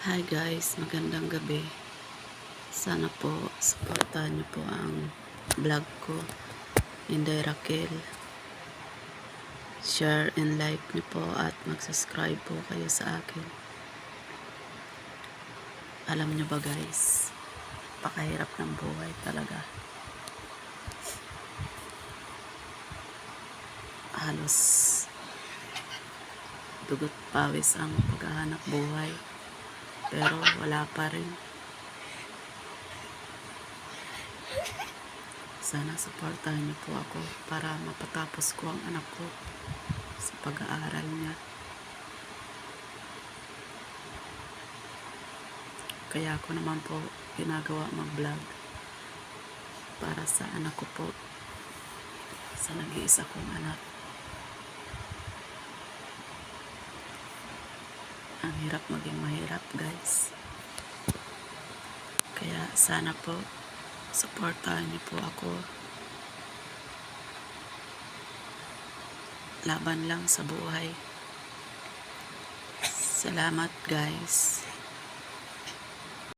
Hi guys, magandang gabi. Sana po supportahan niyo po ang vlog ko, Inday Raquel. Share and like niyo po at mag-subscribe po kayo sa akin. Alam niyo ba guys, pakahirap ng buhay talaga. Halos dugot pawis ang paghahanap buhay, pero wala pa rin. Sana supportahan niyo po ako para mapatapos ko ang anak ko sa pag-aaral niya. Kaya ako naman po ginagawa mag-vlog para sa anak ko po, sa nag-iisa kong anak. Ang hirap maging mahirap guys. Kaya sana po supportahan niyo po ako. Laban lang sa buhay. Salamat guys.